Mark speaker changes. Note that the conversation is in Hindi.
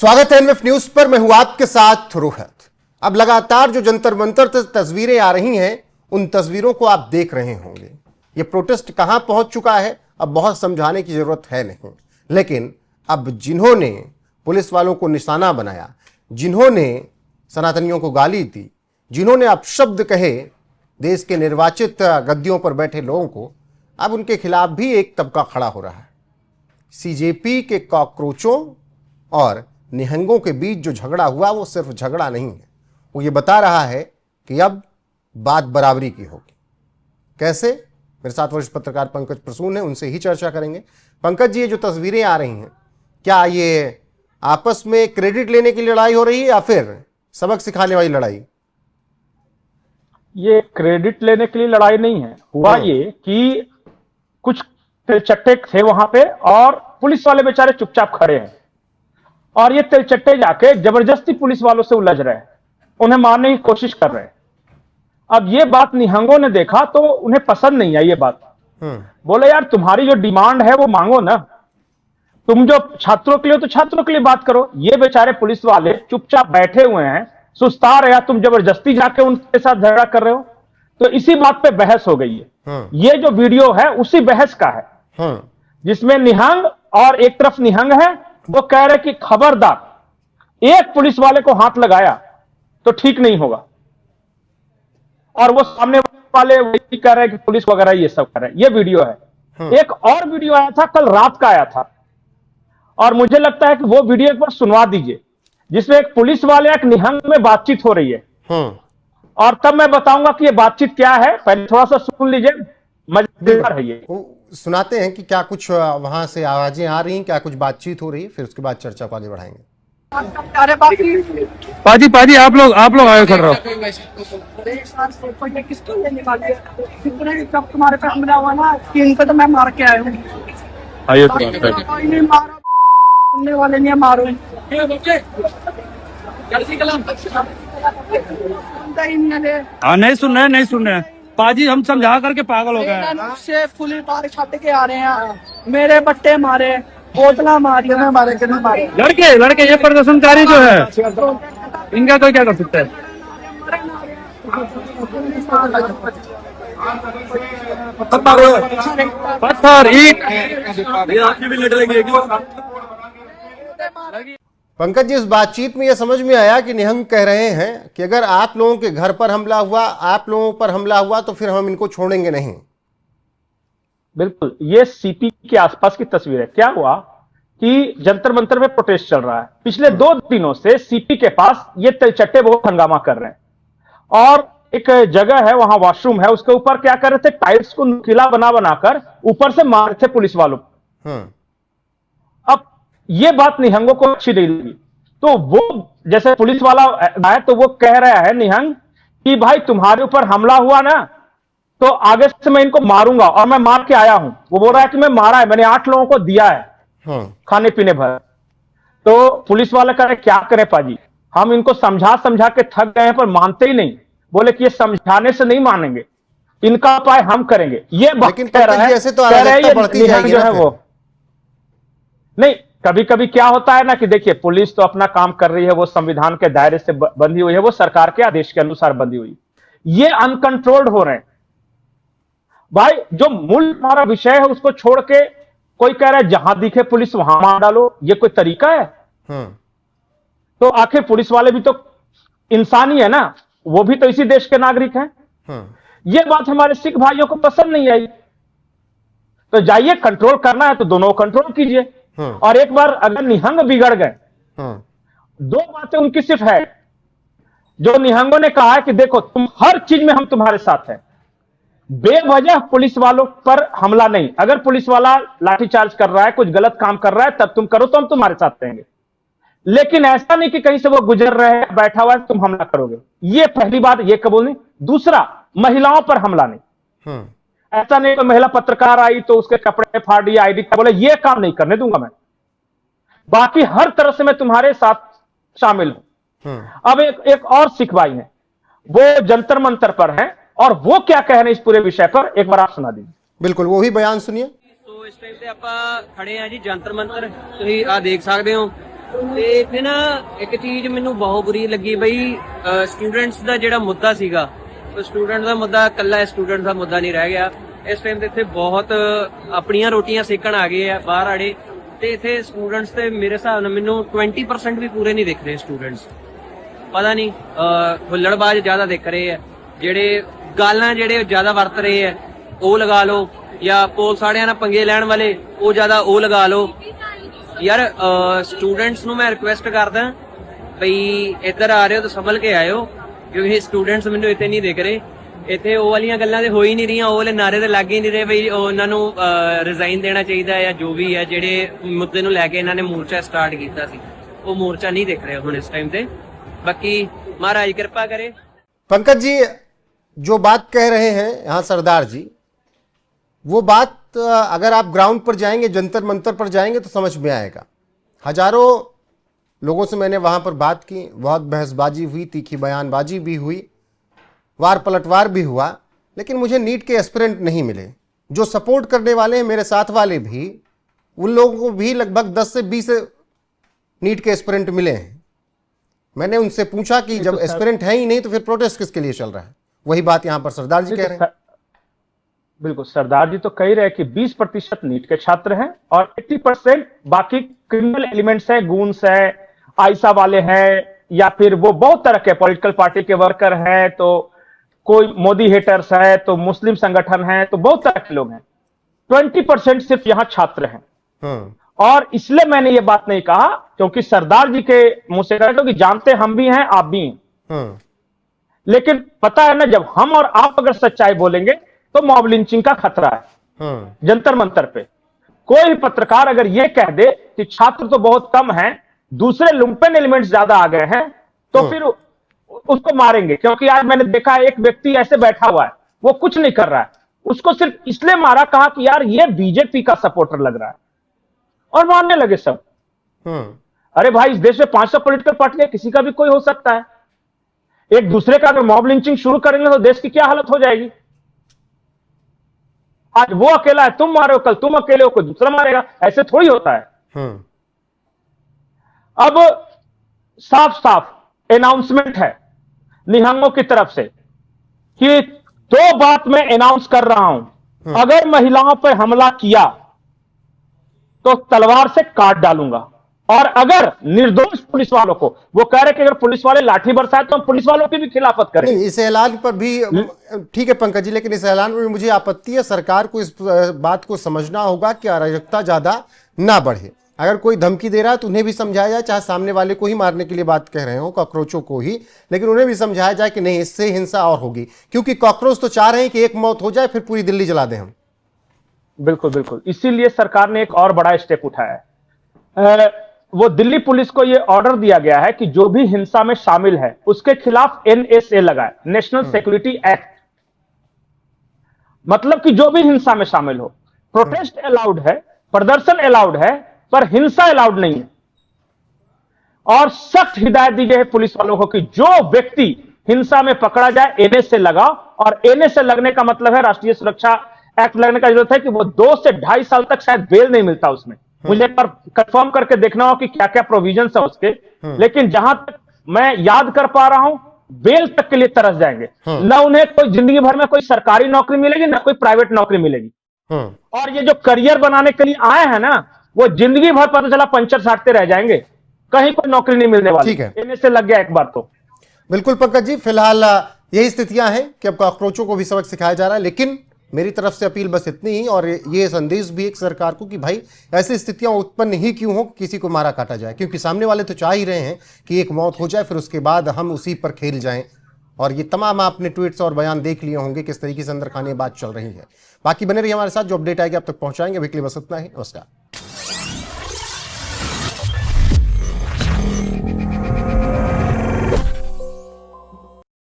Speaker 1: स्वागत है एनएफ न्यूज पर। मैं हूं आपके साथ रोहित। अब लगातार जो जंतर मंतर तस्वीरें आ रही हैं, उन तस्वीरों को आप देख रहे होंगे। ये प्रोटेस्ट कहां पहुंच चुका है अब बहुत समझाने की जरूरत है नहीं, लेकिन अब जिन्होंने पुलिस वालों को निशाना बनाया, जिन्होंने सनातनियों को गाली दी, जिन्होंने अपशब्द कहे देश के निर्वाचित गद्दियों पर बैठे लोगों को, अब उनके खिलाफ भी एक तबका खड़ा हो रहा है। सीजेपी के कॉकरोचों और निहंगों के बीच जो झगड़ा हुआ वो सिर्फ झगड़ा नहीं है, वो ये बता रहा है कि अब बात बराबरी की होगी। कैसे? मेरे साथ वरिष्ठ पत्रकार पंकज प्रसून है, उनसे ही चर्चा करेंगे। पंकज जी, ये जो तस्वीरें आ रही हैं, क्या ये आपस में क्रेडिट लेने की लड़ाई हो रही है या फिर सबक सिखाने वाली लड़ाई?
Speaker 2: ये क्रेडिट लेने के लिए लड़ाई नहीं है। हुआ ये कि कुछ तिलचट्टे थे वहां पे और पुलिस वाले बेचारे चुपचाप खड़े हैं और ये तिलचट्टे जाके जबरदस्ती पुलिस वालों से उलझ रहे हैं, उन्हें मारने की कोशिश कर रहे हैं। अब ये बात निहंगों ने देखा तो उन्हें पसंद नहीं आई ये बात। बोले यार, तुम्हारी जो डिमांड है वो मांगो ना, तुम जो छात्रों के लिए तो छात्रों के लिए बात करो। ये बेचारे पुलिस वाले चुपचाप बैठे हुए हैं, सुस्ता रहे, तुम जबरदस्ती जाके उनके साथ झगड़ा कर रहे हो। तो इसी बात पे बहस हो गई है। ये जो वीडियो है उसी बहस का है, जिसमें निहंग और एक तरफ निहंग है, वो कह रहे कि खबरदार एक पुलिस वाले को हाथ लगाया तो ठीक नहीं होगा, और वो सामने वाले वही कह रहे हैं कि पुलिस वगैरह ये सब कर रहे हैं। ये वीडियो है। एक और वीडियो आया था, कल रात का आया था, और मुझे लगता है कि वो वीडियो एक बार सुनवा दीजिए, जिसमें एक पुलिस वाले एक निहंग में बातचीत हो रही है। और तब मैं बताऊंगा कि ये बातचीत क्या है। पहले थोड़ा सा सुन लीजिए, मजेदार है ये।
Speaker 1: सुनाते हैं कि क्या कुछ वहां से आवाजें आ रही हैं, क्या कुछ बातचीत हो रही है, फिर उसके बाद चर्चा को आगे बढ़ाएंगे।
Speaker 3: पाजी आप लोग आगे खड़ रहे हो।
Speaker 4: तुम्हारे पे हमला हुआ ना, स्किन पे तो मैं मार के आया हूँ।
Speaker 3: आइए
Speaker 4: सुनने वाले नहीं मारो।
Speaker 3: नहीं सुन रहे पाजी, हम समझा करके पागल हो गए।
Speaker 4: से फुली मार छट के आ रहे हैं, मेरे बट्टे मारे, बोतला मारी, मारे कि नहीं मारे।
Speaker 3: लड़के ये प्रदर्शनकारी जो है, इनका कोई क्या कर सकता है? पत्थर ईंट आपकी भी लड़ेंगे।
Speaker 1: पंकज जी, इस बातचीत में यह समझ में आया कि निहंग कह रहे हैं कि अगर आप लोगों के घर पर हमला हुआ, आप लोगों पर हमला हुआ, तो फिर हम इनको छोड़ेंगे नहीं।
Speaker 2: बिल्कुल, ये सीपी के आसपास की तस्वीर है। क्या हुआ कि जंतर मंतर में प्रोटेस्ट चल रहा है। पिछले 2 दिनों से सीपी के पास ये तिलचट्टे बहुत हंगामा कर रहे हैं, और एक जगह है वहां वॉशरूम है, उसके ऊपर क्या कर रहे थे, टाइल्स को नुकीला बनाकर ऊपर से मार रहे थे पुलिस वालों। अब ये बात निहंगों को अच्छी नहीं लगी, तो वो जैसे पुलिस वाला है तो वो कह रहा है निहंग कि भाई तुम्हारे ऊपर हमला हुआ ना, तो आगे से मैं इनको मारूंगा, और मैं मार के आया हूं। वो बोल रहा है कि मैं मारा है, मैंने 8 लोगों को दिया है खाने पीने भर। तो पुलिस वाला कह रहे क्या करें पाजी, हम इनको समझा के थक गए हैं पर मानते ही नहीं। बोले कि ये समझाने से नहीं मानेंगे, इनका उपाय हम करेंगे। ये बात कह रहा है,
Speaker 1: ऐसे तो अराजकता बढ़ती जाएगी
Speaker 2: जो है वो नहीं। कभी कभी क्या होता है ना कि देखिए, पुलिस तो अपना काम कर रही है, वो संविधान के दायरे से बंधी हुई है, वो सरकार के आदेश के अनुसार बंधी हुई। ये अनकंट्रोल्ड हो रहे हैं भाई। जो मूल हमारा विषय है उसको छोड़ के कोई कह रहा है जहां दिखे पुलिस वहां मार डालो, ये कोई तरीका है? तो आखिर पुलिस वाले भी तो इंसान ही है ना, वो भी तो इसी देश के नागरिक हैं। ये बात हमारे सिख भाइयों को पसंद नहीं आई। तो जाइए, कंट्रोल करना है तो दोनों कंट्रोल कीजिए। और एक बार अगर निहंग बिगड़ गए, 2 बातें उनकी सिर्फ है। जो निहंगों ने कहा है कि देखो, तुम हर चीज में हम तुम्हारे साथ हैं, बेवजह पुलिस वालों पर हमला नहीं। अगर पुलिस वाला लाठीचार्ज कर रहा है, कुछ गलत काम कर रहा है, तब तुम करो तो हम तुम्हारे साथ रहेंगे। लेकिन ऐसा नहीं कि कहीं से वो गुजर रहे हैं, बैठा हुआ है, तुम हमला करोगे। ये पहली बात, ये कबूल नहीं। दूसरा, महिलाओं पर हमला नहीं। ऐसा नहीं, कोई महिला पत्रकार आई तो उसके कपड़े फाड़ दिए, आईडी का, बोले ये काम नहीं करने दूंगा मैं। बाकी हर तरह से मैं तुम्हारे साथ शामिल हूं। अब एक और सिख भाई है, वो जंतर मंतर पर हैं, और वो क्या कह रहे हैं इस पूरे विषय पर, एक बार आप सुना दीजिए।
Speaker 1: बिल्कुल, वो ही बयान सुनिए।
Speaker 5: तो इस टाइम पे आप खड़े हैं जी जंतर मंतर, ਤੁਸੀਂ ਆ ਦੇਖ ਸਕਦੇ ਹੋ। ਤੇ ਇੱਥੇ ਨਾ ਇੱਕ ਚੀਜ਼ ਮੈਨੂੰ ਬਹੁਤ ਬੁਰੀ ਲੱਗੀ ਬਈ ਸਟੂਡੈਂਟਸ ਦਾ ਜਿਹੜਾ ਮੁੱਦਾ ਸੀਗਾ, ਉਹ ਸਟੂਡੈਂਟ ਦਾ ਮੁੱਦਾ ਇਕੱਲਾ ਸਟੂਡੈਂਟ ਦਾ ਮੁੱਦਾ ਨਹੀਂ ਰਹਿ ਗਿਆ। ਇਸ ਟਾਈਮ ਤੇ ਇੱਥੇ ਬਹੁਤ ਆਪਣੀਆਂ ਰੋਟੀਆਂ ਸੇਕਣ ਆ ਗਏ ਆ ਬਾਹਰ ਆੜੇ, ਤੇ ਇੱਥੇ ਸਟੂਡੈਂਟਸ ਤੇ ਮੇਰੇ ਹਿਸਾਬ ਨਾਲ ਮੈਨੂੰ 20% ਵੀ ਪੂਰੇ ਨਹੀਂ ਦਿਖ ਰਹੇ ਸਟੂਡੈਂਟਸ। ਪਤਾ ਨਹੀਂ ਹੁੱਲੜਬਾਜ਼ ਜ਼ਿਆਦਾ ਦਿਖ ਰਹੇ ਆ, ਜਿਹੜੇ ਗਾਲਾਂ ਜਿਹੜੇ ਜ਼ਿਆਦਾ ਵਰਤ ਰਹੇ ਆ ਉਹ ਲਗਾ ਲਓ, ਜਾਂ ਪੁਲਿਸ ਵਾਲਿਆਂ ਨਾਲ ਪੰਗੇ ਲੈਣ ਵਾਲੇ ਉਹ ਜ਼ਿਆਦਾ ਉਹ ਲਗਾ ਲਓ। ਯਾਰ ਸਟੂਡੈਂਟਸ ਨੂੰ ਮੈਂ ਰਿਕੁਐਸਟ ਕਰਦਾ ਬਈ ਇੱਧਰ ਆ ਰਹੇ ਹੋ ਤਾਂ ਸੰਭਲ ਕੇ ਆਇਓ, ਕਿਉਂਕਿ ਸਟੂਡੈਂਟਸ ਮੈਨੂੰ ਇੱਥੇ ਨਹੀਂ ਦਿਖ ਰਹੇ। ਇੱਥੇ ਉਹ ਵਾਲੀਆਂ ਗੱਲਾਂ ਤੇ ਹੋ ਹੀ ਨਹੀਂ ਰਹੀਆਂ, ਉਹ ਵਾਲੇ ਨਾਰੇ ਤੇ ਲੱਗ ਹੀ ਨਹੀਂ ਰਹੇ ਬਈ ਉਹਨਾਂ ਨੂੰ ਰਿਜ਼ਾਈਨ ਦੇਣਾ ਚਾਹੀਦਾ ਹੈ ਜਾਂ ਜੋ ਵੀ ਹੈ। ਜਿਹੜੇ ਮੁੱਦੇ ਨੂੰ ਲੈ ਕੇ ਇਹਨਾਂ ਨੇ ਮੋਰਚਾ ਸਟਾਰਟ ਕੀਤਾ ਸੀ, ਉਹ ਮੋਰਚਾ ਨਹੀਂ ਦਿਖ ਰਿਹਾ ਹੁਣ ਇਸ टाइम पे। बाकी महाराज कृपा करे।
Speaker 1: पंकज जी, जो बात कह रहे हैं यहाँ सरदार जी, वो बात अगर आप ग्राउंड पर जाएंगे, जंतर मंतर पर जाएंगे तो समझ में आएगा। हजारों लोगों से मैंने वहाँ पर बात की, बहुत बहसबाजी हुई, तीखी बयानबाजी भी हुई, वार पलटवार भी हुआ, लेकिन मुझे नीट के एस्पिरेंट नहीं मिले। जो सपोर्ट करने वाले हैं मेरे साथ वाले भी, उन लोगों को भी लगभग 10 से 20 नीट के एस्पिरेंट मिले हैं। मैंने उनसे पूछा कि जब एस्पिरेंट है ही नहीं तो फिर प्रोटेस्ट किसके लिए चल रहा है। वही बात यहां पर सरदार जी कह रहे हैं।
Speaker 2: बिल्कुल, सरदार जी तो कह रहे हैं कि 20% नीट के छात्र हैं और 80% बाकी क्रिमिनल एलिमेंट्स हैं, गूंस है, आयसा वाले हैं, या फिर वो बहुत तरह के पॉलिटिकल पार्टी के वर्कर हैं, तो कोई मोदी हेटर्स है, तो मुस्लिम संगठन है, तो बहुत तरह के लोग हैं। 20% सिर्फ यहां छात्र हैं। और इसलिए मैंने ये बात नहीं कहा क्योंकि सरदार जी के मुंह से कहा, क्योंकि जानते हम भी हैं, आप भी हैं। लेकिन पता है ना, जब हम और आप अगर सच्चाई बोलेंगे तो मॉब लिंचिंग का खतरा है। जंतर मंतर पे कोई भी पत्रकार अगर ये कह दे कि छात्र तो बहुत कम हैं, दूसरे लुम्पेन एलिमेंट्स ज्यादा आ गए हैं, तो फिर उसको मारेंगे। क्योंकि आज मैंने देखा है एक व्यक्ति ऐसे बैठा हुआ है, वो कुछ नहीं कर रहा है, उसको सिर्फ इसलिए मारा, कहा कि यार ये बीजेपी का सपोर्टर लग रहा है, और मारने लगे सब। अरे भाई, इस देश में 500 पॉलिटिकल पार्टी है, किसी का भी कोई हो सकता है। एक दूसरे का अगर मॉब लिंचिंग शुरू करेंगे तो देश की क्या हालत हो जाएगी। आज वो अकेला है, तुम मारो, कल तुम अकेले हो, कोई दूसरा मारेगा, ऐसे थोड़ी होता है। अब साफ साफ अनाउंसमेंट है निहंगों की तरफ से कि 2 बात मैं अनाउंस कर रहा हूं, अगर महिलाओं पर हमला किया तो तलवार से काट डालूंगा, और अगर निर्दोष पुलिस वालों को, वो कह रहे कि अगर पुलिस वाले लाठी बरसाए तो हम पुलिस वालों की भी खिलाफत करें।
Speaker 1: इस ऐलान पर भी ठीक है पंकज जी, लेकिन इस ऐलान पर भी मुझे आपत्ति है। सरकार को इस बात को समझना होगा कि अराजकता ज्यादा ना बढ़े। अगर कोई धमकी दे रहा है तो उन्हें भी समझाया जाए, चाहे सामने वाले को ही मारने के लिए बात कह रहे हो, कॉकरोचों को ही, लेकिन उन्हें भी समझाया जाए कि नहीं, इससे हिंसा और होगी। क्योंकि कॉकरोच तो चाह रहे हैं कि एक मौत हो जाए फिर पूरी दिल्ली जला दें हम।
Speaker 2: बिल्कुल बिल्कुल, इसीलिए सरकार ने एक और बड़ा स्टेप उठाया है। वो दिल्ली पुलिस को ये ऑर्डर दिया गया है कि जो भी हिंसा में शामिल है उसके खिलाफ NSA लगाए, नेशनल सिक्योरिटी एक्ट। मतलब कि जो भी हिंसा में शामिल हो, प्रोटेस्ट अलाउड है, प्रदर्शन अलाउड है, पर हिंसा अलाउड नहीं है। और सख्त हिदायत दी गई है पुलिस वालों को कि जो व्यक्ति हिंसा में पकड़ा जाए NSA लगाओ, और NSA लगने का मतलब है राष्ट्रीय सुरक्षा एक्ट लगने का जरूरत है कि वो 2 से 2.5 साल तक शायद बेल नहीं मिलता उसमें। मुझे एक बार कंफर्म करके देखना हो कि क्या क्या प्रोविजन है उसके, लेकिन जहां तक मैं याद कर पा रहा हूं, बेल तक के लिए तरस जाएंगे। ना उन्हें कोई जिंदगी भर में कोई सरकारी नौकरी मिलेगी, ना कोई प्राइवेट नौकरी मिलेगी। और ये जो करियर बनाने के लिए आए हैं ना, वो जिंदगी भर पता चला पंचर साटते रह जाएंगे, कहीं कोई नौकरी नहीं मिलने वाली।
Speaker 1: ठीक है,
Speaker 2: NSA लग गया एक बार तो।
Speaker 1: बिल्कुल पंकज जी, फिलहाल यही स्थितियां हैं कि अब कॉकरोचों को भी सबक सिखाया जा रहा है। लेकिन मेरी तरफ से अपील बस इतनी ही, और ये संदेश भी एक सरकार को कि भाई ऐसी स्थितियां उत्पन्न ही क्यों हो, किसी को मारा काटा जाए। क्योंकि सामने वाले तो चाह ही रहे हैं कि एक मौत हो जाए, फिर उसके बाद हम उसी पर खेल जाएं। और ये तमाम आपने ट्वीट्स और बयान देख लिए होंगे किस तरीके से अंदर खाने बात चल रही है। बाकी बने रहिए हमारे साथ, जो अपडेट आएगी आप तक पहुंचाएंगे। अभी के लिए बस इतना ही, नमस्कार।